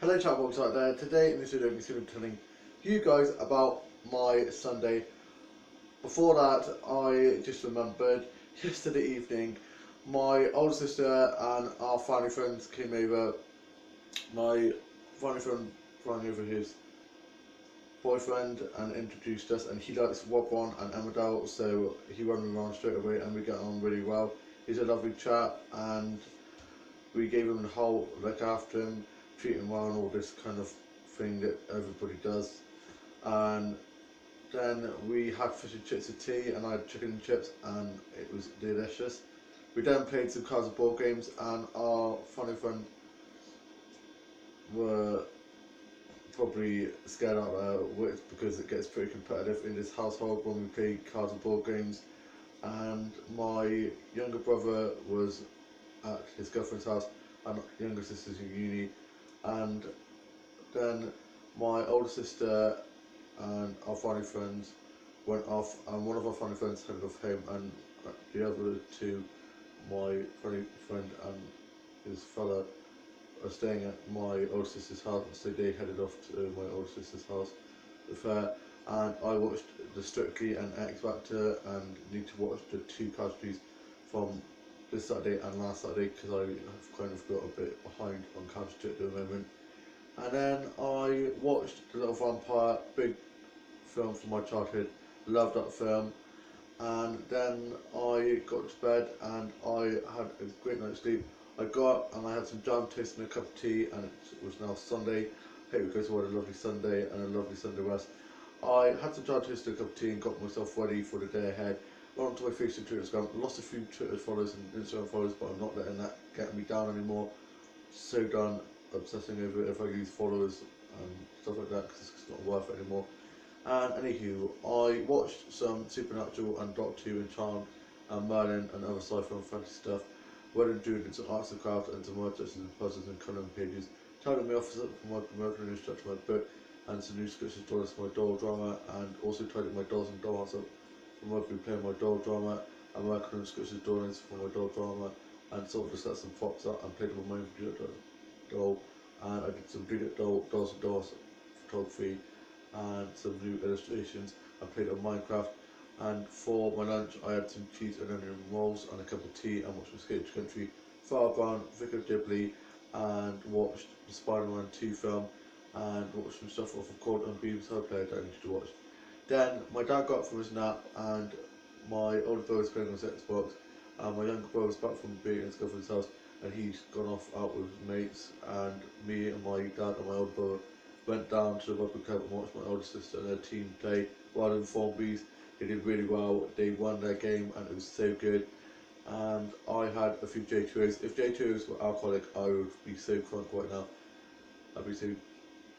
Hello chatbox out there. Today in this video I'm going to be telling you guys about my Sunday. Before that, I just remembered yesterday evening my older sister and our family friends came over. My family friend brought over his boyfriend and introduced us, and he likes Wobron and Emmerdale, so he ran me around straight away and we get on really well. He's a lovely chap and we gave him the whole look after him, treat him well and all this kind of thing that everybody does. And then we had fish and chips with tea and I had chicken and chips and it was delicious. We then played some cards and board games and our funny friend were probably scared out of wits because it gets pretty competitive in this household when we play cards and board games. And my younger brother was at his girlfriend's house and younger sister's in uni, and then my older sister and our family friends went off, and one of our family friends headed off home, and the other two, my family friend and his fella, are staying at my older sister's house, so they headed off to my older sister's house with her. And I watched the Strictly and X Factor and need to watch the two cartridges from this Saturday and last Saturday because I have kind of got a bit behind on cartridge at the moment. And then I watched The Little Vampire, big film from my childhood, loved that film. And then I got to bed and I had a great night's sleep. I got up and I had some jam toast and a cup of tea, and it was now Sunday. Hope you guys all had a lovely Sunday and a lovely Sunday rest. I had some jam toast and a cup of tea and got myself ready for the day ahead. Went onto my Facebook Twitter Instagram, lost a few Twitter followers and Instagram followers, but I'm not letting that get me down anymore. So done obsessing over it if I lose followers and stuff like that because it's not worth it anymore. And anywho, I watched some Supernatural and Doctor Who and Charmed and Merlin and other sci-fi and fantasy stuff. Went and drew into arts and crafts and some word touches and puzzles and colouring pages. Titled my office up for my American instructor my book and some new scriptures dollars for my doll drama, and also titled my dolls and dollhouse up from Rugby playing my doll drama and working on scriptures drawings for my doll drama, and sort of just let some props up and played with my own doll, and I did some dolls and dolls photography and some new illustrations and played on Minecraft. And for my lunch I had some cheese and onion rolls and a cup of tea and watched Escape to Country, Far Brown, Vicar Dibley, and watched the Spider-Man 2 film and watched some stuff off of Cold and Beams Hub Player that I needed to watch. Then my dad got up from his nap and my older brother was playing on his Xbox and my younger brother was back from being at his girlfriend's house and he's gone off out with his mates, and me and my dad and my older brother went down to the rugby club and watched my older sister and their team play Wild and Formbies. They did really well, they won their game and it was so good. And I had a few J2Os. If J2Os were alcoholic, I would be so crunk right now. I'd be so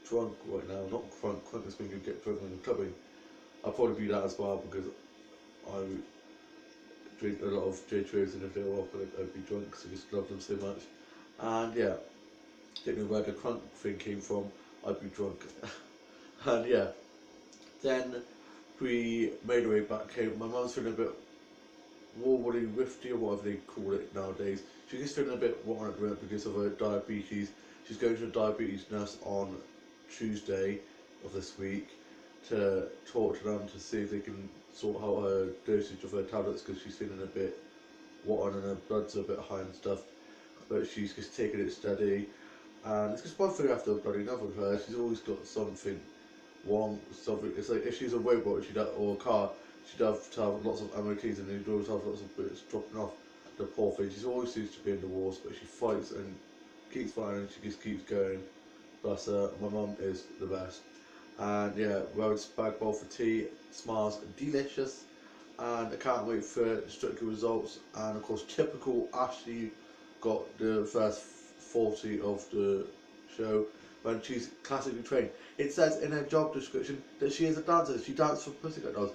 drunk right now. Not crunk, crunk is when you get drunk when you're clubbing. I'd probably be that as well because I would drink a lot of J2Os, and if they were alcoholic, I'd be drunk because I just love them so much. And yeah, don't know where the crunk thing came from, I'd be drunk. And yeah, then we made our way back home. My mum's feeling a bit wobbly, rifty, or whatever they call it nowadays. She's just feeling a bit rotten at the moment because of her diabetes. She's going to a diabetes nurse on Tuesday of this week to talk to them to see if they can sort out her dosage of her tablets because she's feeling a bit rotten and her blood's a bit high and stuff. But she's just taking it steady, and it's just one thing after bloody another with her. She's always got something wrong, something. It's like if she's a robot, or a car, she'd have to have lots of MOTs and they'd always have lots of bits dropping off. The poor thing, she always seems to be in the wars, but she fights and keeps fighting and she just keeps going. Bless her, my mum is the best. And yeah, Road's bag bowl for tea, smiles delicious, and I can't wait for the Strictly results. And of course, typical Ashley got the first 40 of the show when she's classically trained. It says in her job description that she is a dancer. She dances for Pussycat Dolls.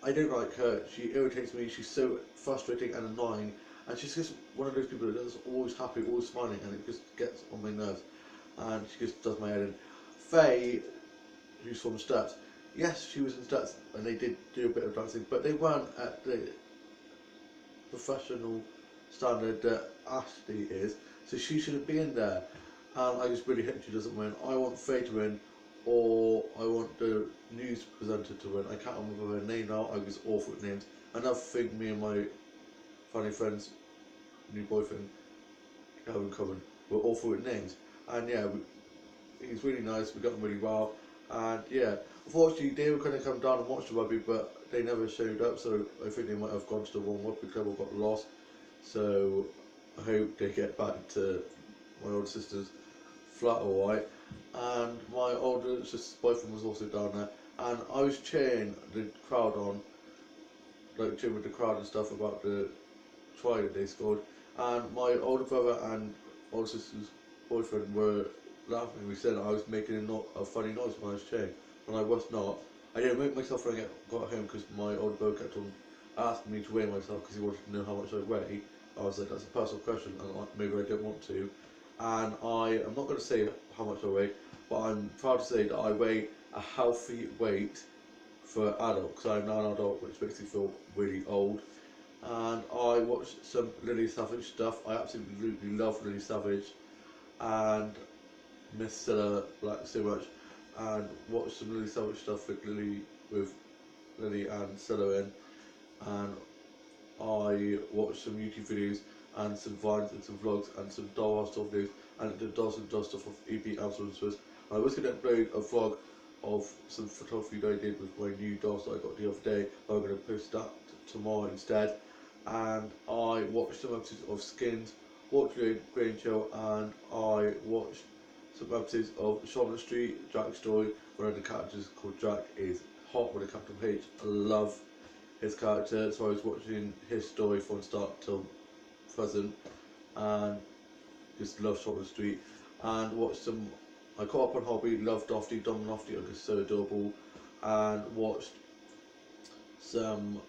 I don't like her. She irritates me. She's so frustrating and annoying, and she's just one of those people that's always happy, always smiling, and it just gets on my nerves. And she just does my head in. Faye, who's from Stats, yes, she was in Stats, and they did do a bit of dancing, but they weren't at the professional standard that Ashley is, so she shouldn't be in there. and I just really hope she doesn't win. I want Faye to win, or I want the news presenter to win. I can't remember her name now. I was awful with names. Another thing, me and my funny friend's new boyfriend, Calvin Coven, were awful with names. And yeah, he's really nice. We got on really well. And yeah, unfortunately, they were going to come down and watch the rugby, but they never showed up. So I think they might have gone to the wrong rugby club or got lost. So I hope they get back to my older sister's flat alright. And my older sister's boyfriend was also down there. And I was cheering the crowd on, like cheering with the crowd and stuff about the try that they scored. And my older brother and older sister's boyfriend were laughing at me, saying I was making a funny noise when I was cheering. When I was not. I didn't make myself when I got home because my older brother kept on asking me to weigh myself because he wanted to know how much I weigh. I was like, that's a personal question, and maybe I don't want to. And I am not going to say how much I weigh, but I'm proud to say that I weigh a healthy weight for an adult, because I'm now an adult, which makes me feel really old. And I watched some Lily Savage stuff. I absolutely love Lily Savage and Miss Cilla Black so much, and watched some Lily Savage stuff with Lily and Cilla in, and I watched some YouTube videos and some vines and some vlogs and some doll stuff videos and the dolls and doll stuff of EP Amsterdam Swiss. I was going to upload a vlog of some photography that I did with my new dolls that I got the other day, but I'm going to post that tomorrow instead. And I watched some episodes of Skins, watched the Grain Show, and I watched some episodes of Charlotte Street, Jack's Story. One of the characters called Jack is hot with a capital H. I love his character, so I was watching his story from start till present, and just love Charlotte Street. And watched some. I caught up on Hobby, loved Dofty, Dom Lofty, I was so adorable, and watched some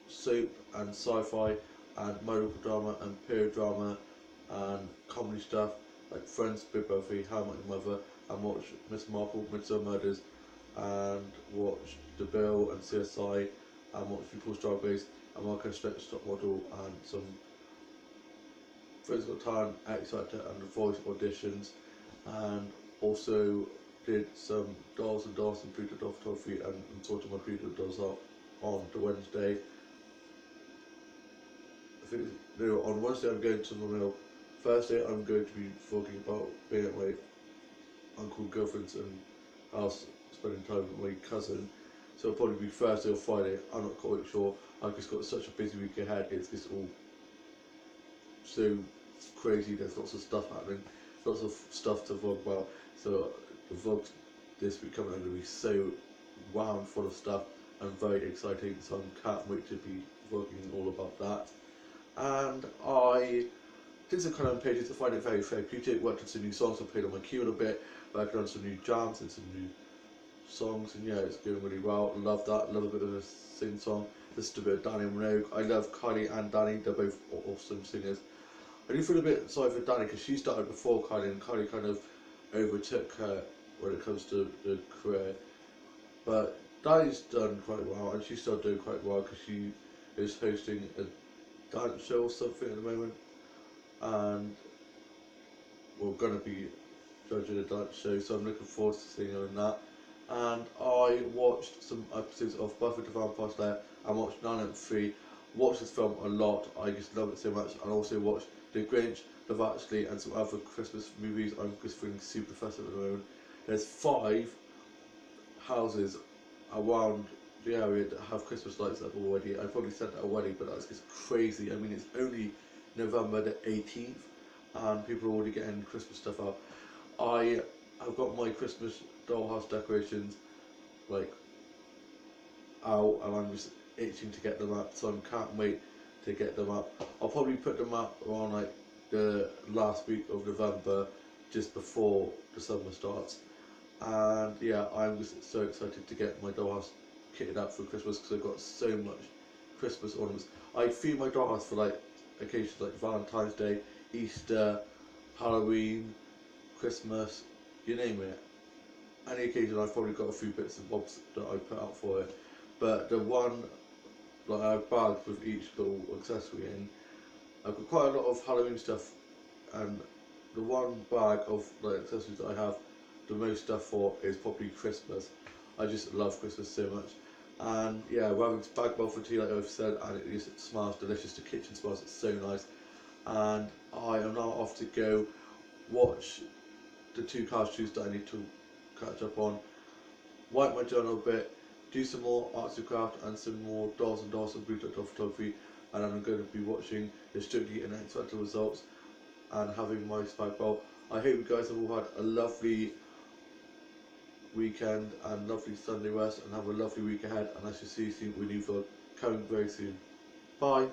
soap and sci-fi and medical drama and period drama and comedy stuff like Friends, Big Brother, How I Met Your Mother, and watched Miss Marple, Midsummer Murders, and watched The Bill and CSI, and watched People's Drag Race, and Marco Stretch Top Model, and some Friends Got Talent, X Factor, and The Voice auditions, and also did some dolls and Peter Doll photography, and sorted my Peter Dolls out on the Wednesday. I think no, on Wednesday I'm going to the mill. Thursday I'm going to be talking about being at my uncle, girlfriend's and house, spending time with my cousin. So it'll probably be Thursday or Friday. I'm not quite sure. I've just got such a busy week ahead. It's just all so crazy. There's lots of stuff happening, lots of stuff to vlog about. So the vlogs this week coming are going to be so wound full of stuff and very exciting. So I can't wait to be vlogging all about that. And I did some kind of pages to find it very therapeutic. Worked on some new songs. I played on my keyboard a bit. Worked on some new jams and some new songs, and yeah, it's going really well. Love that. Love a bit of a sing song. Listened to a bit of Danny and Minogue. I love Kylie and Danny. They're both awesome singers. I do feel a bit sorry for Danny because she started before Kylie, and Kylie kind of overtook her when it comes to the career. But Danny's done quite well, and she's still doing quite well because she is hosting a dance show or something at the moment, and we're going to be judging a dance show, so I'm looking forward to seeing her in that. And I watched some episodes of Buffy the Vampire Slayer and watched 903. Watched this film a lot, I just love it so much, and also watched The Grinch, Love Actually, and some other Christmas movies. I'm just feeling super festive at the moment. There's 5 houses around the area that have Christmas lights up already. I probably said that already, but that's just crazy. I mean, it's only November the 18th, and people are already getting Christmas stuff out. I have got my Christmas dollhouse decorations like out, and I'm just itching to get them up, so I can't wait to get them up. I'll probably put them up around like the last week of November, just before the summer starts. And yeah, I'm just so excited to get my dollhouse kitted up for Christmas because I've got so much Christmas ornaments. I feed my dollhouse for like occasions like Valentine's Day, Easter, Halloween, Christmas, you name it. Any occasion I've probably got a few bits and bobs that I put out for it. But the one like I've bagged with each little accessory in, I've got quite a lot of Halloween stuff and the one bag of like accessories I have the most stuff for is probably Christmas. I just love Christmas so much. And yeah, we're having bag bowl for tea like I've said, and it just smells delicious. The kitchen smells so nice. And I am now off to go watch the two cast shoes that I need to catch up on, wipe my journal a bit, do some more arts and craft and some more dolls and dolls and blue dot photography, and I'm going to be watching the Strictly and Expected results and having my spike bowl. I hope you guys have all had a lovely weekend and lovely Sunday rest and have a lovely week ahead, and I shall see you soon with a new vlog coming very soon. Bye.